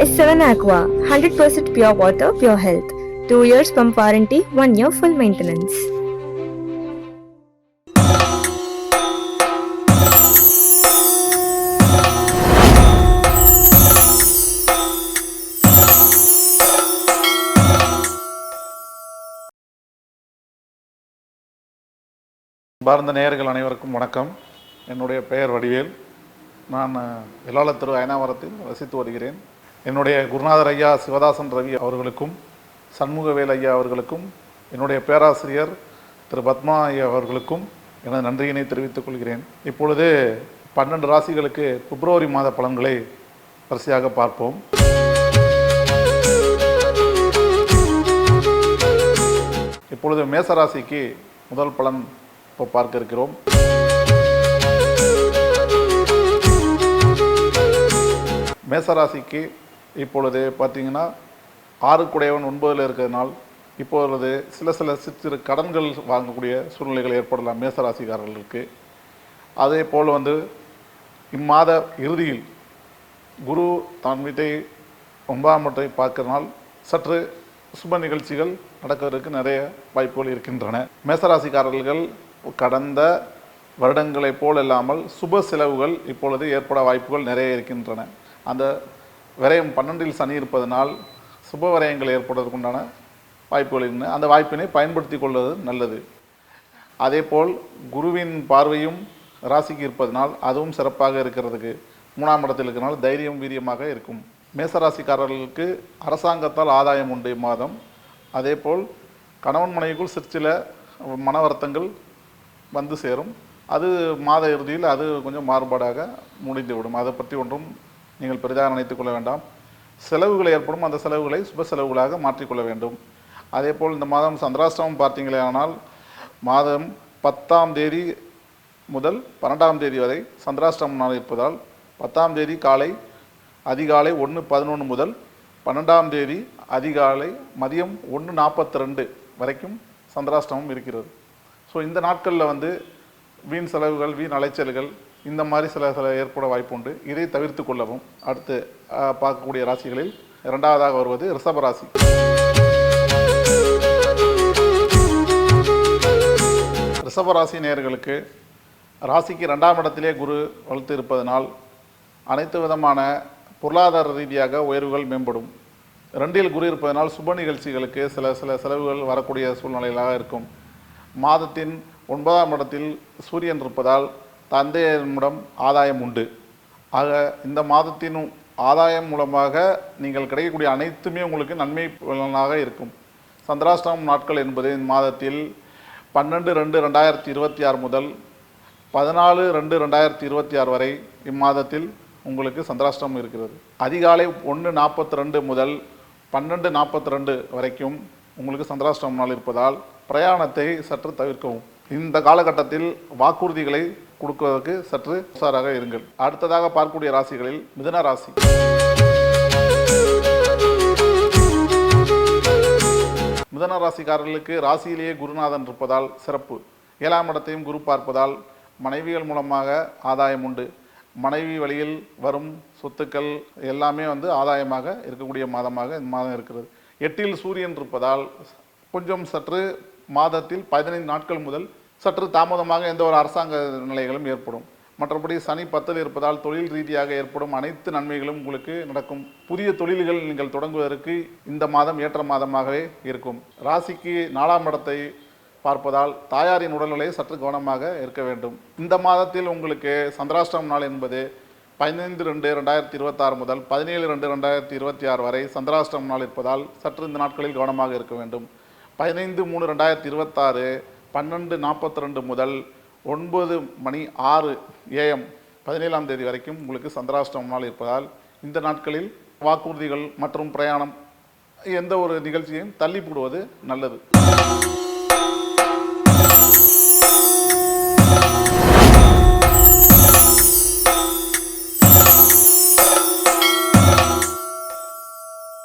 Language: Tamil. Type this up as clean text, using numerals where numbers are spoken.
S7 Aqua, 100% pure water, pure health. 2 years pump warranty, 1 year full maintenance. பார்ந்த நேயர்கள் அனைவருக்கும் வணக்கம். என்னுடைய பெயர் வடிவேல். நான் வெள்ளாளத்திரு அயனாவரத்தில் வசித்து வருகிறேன். என்னுடைய குருநாதர் ஐயா சிவதாசன் ரவி அவர்களுக்கும் சண்முகவேல் ஐயா அவர்களுக்கும் என்னுடைய பேராசிரியர் திரு பத்மா ஐயா அவர்களுக்கும் எனது நன்றியினை தெரிவித்துக் கொள்கிறேன். இப்பொழுது 12 ராசிகளுக்கு பிப்ரவரி மாத பலன்களை வரிசையாக பார்ப்போம். இப்பொழுது மேசராசிக்கு முதல் பலன் இப்போ பார்க்க இருக்கிறோம். மேசராசிக்கு இப்பொழுது பார்த்தீங்கன்னா 6 குடையவன் 9ல் இருக்கிறதுனால் இப்பொழுது சில சிறு கடன்கள் வாங்கக்கூடிய சூழ்நிலைகள் ஏற்படலாம் மேசராசிக்காரர்களுக்கு. அதே போல் இம்மாத இறுதியில் குரு தான் வீட்டை 9ஆம் இடத்தை பார்க்கிறனால் சற்று சுப நிகழ்ச்சிகள் நடக்கிறதுக்கு நிறைய வாய்ப்புகள் இருக்கின்றன. மேசராசிக்காரர்கள் கடந்த வருடங்களைப் போல் இல்லாமல் சுப செலவுகள் இப்பொழுது ஏற்பட வாய்ப்புகள் நிறைய இருக்கின்றன. அந்த விரயம் 12இல் சனி இருப்பதனால் சுப விரயங்கள் ஏற்படுவதற்குண்டான வாய்ப்புகள் இருக்கின்றன. அந்த வாய்ப்பினை பயன்படுத்தி கொள்வது நல்லது. அதே போல் குருவின் பார்வையும் ராசிக்கு இருப்பதனால் அதுவும் சிறப்பாக இருக்கிறதுக்கு 3ஆம் இடத்தில் இருக்கிறனால் தைரியம் வீரியமாக இருக்கும். மேசராசிக்காரர்களுக்கு அரசாங்கத்தால் ஆதாயம் உண்டு இம்மாதம். அதே போல் கணவன் மனைவிக்குள் சிற்சில மன வருத்தங்கள் வந்து சேரும். அது மாத இறுதியில் அது கொஞ்சம் மாறுபாடாக முடிந்துவிடும். அதை பற்றி ஒன்றும் நீங்கள் பெரிதாக நினைத்துக் கொள்ள வேண்டாம். செலவுகள் ஏற்படும், அந்த செலவுகளை சுப செலவுகளாக மாற்றிக்கொள்ள வேண்டும். அதே போல் இந்த மாதம் சந்திராஷ்டமம் பார்த்தீங்களே ஆனால் மாதம் 10ஆம் தேதி முதல் 12ஆம் தேதி வரை சந்திராஷ்டமம் நாள் இருப்பதால் 10ஆம் தேதி அதிகாலை 1:11 முதல் 12ஆம் தேதி அதிகாலை மதியம் 1:42 வரைக்கும் சந்திராஷ்டமம் இருக்கிறது. ஸோ இந்த நாட்களில் வீண் செலவுகள், வீண் அலைச்சல்கள் இந்த மாதிரி சில ஏற்பட வாய்ப்பு உண்டு. இதை தவிர்த்து கொள்ளவும். அடுத்து பார்க்கக்கூடிய ராசிகளில் 2வதாக வருவது ரிஷபராசி. ரிஷபராசி நேயர்களுக்கு ராசிக்கு 2ஆம் இடத்திலே குரு வலுத்து இருப்பதனால் அனைத்து விதமான பொருளாதார ரீதியாக உயர்வுகள் மேம்படும். 2இல் குரு இருப்பதனால் சுப நிகழ்ச்சிகளுக்கு சில செலவுகள் வரக்கூடிய சூழ்நிலைகளாக இருக்கும். மாதத்தின் 9ஆம் இடத்தில் சூரியன் இருப்பதால் தந்தையிடம் ஆதாயம் உண்டு. ஆக இந்த மாதத்தின் ஆதாயம் மூலமாக நீங்கள் கிடைக்கக்கூடிய அனைத்துமே உங்களுக்கு நன்மை பலனாக இருக்கும். சந்திராஷ்டமம் நாட்கள் என்பது இந்த மாதத்தில் 12/2/2026 முதல் 14/2/2026 வரை இம்மாதத்தில் உங்களுக்கு சந்திராஷ்டமம் இருக்கிறது. அதிகாலை 1:42 முதல் 12:42 வரைக்கும் உங்களுக்கு சந்திராஷ்டமம் நாள் இருப்பதால் பிரயாணத்தை சற்று தவிர்க்கவும். இந்த காலகட்டத்தில் வாக்குறுதிகளை கொடுப்பதற்கு சற்று உஷாராக இருங்கள். அடுத்ததாக பார்க்கக்கூடிய ராசிகளில் மிதுன ராசி. மிதுன ராசிக்காரர்களுக்கு ராசியிலேயே குருநாதன் இருப்பதால் சிறப்பு. 7ஆம் இடத்தையும் குரு பார்ப்பதால் மனைவிகள் மூலமாக ஆதாயம் உண்டு. மனைவி வழியில் வரும் சொத்துக்கள் எல்லாமே ஆதாயமாக இருக்கக்கூடிய மாதமாக இந்த மாதம் இருக்கிறது. 8இல் சூரியன் இருப்பதால் கொஞ்சம் சற்று மாதத்தில் 15 நாட்கள் முதல் சற்று தாமதமாக எந்த ஒரு அரசாங்க நிலைகளும் ஏற்படும். மற்றபடி சனி 10இல் இருப்பதால் தொழில் ரீதியாக ஏற்படும் அனைத்து நன்மைகளும் உங்களுக்கு நடக்கும். புதிய தொழில்கள் நீங்கள் தொடங்குவதற்கு இந்த மாதம் ஏற்ற மாதமாகவே இருக்கும். ராசிக்கு 4ஆம் இடத்தை பார்ப்பதால் தாயாரின் உடல்நிலை சற்று கவனமாக இருக்க வேண்டும். இந்த மாதத்தில் உங்களுக்கு சந்திராஷ்டமம் நாள் என்பது 15/2/2026 முதல் 17/2/2026 வரை சந்திராஷ்டமம் நாள் இருப்பதால் சற்று இந்த நாட்களில் கவனமாக இருக்க வேண்டும். 15/3/2026 12:42 முதல் 9:06 AM 17ஆம் தேதி வரைக்கும் உங்களுக்கு சந்திராஷ்டமம் நாள் இருப்பதால் இந்த நாட்களில் வாக்குறுதிகள் மற்றும் பிரயாணம் எந்த ஒரு நிகழ்ச்சியையும் தள்ளி போடுவது நல்லது.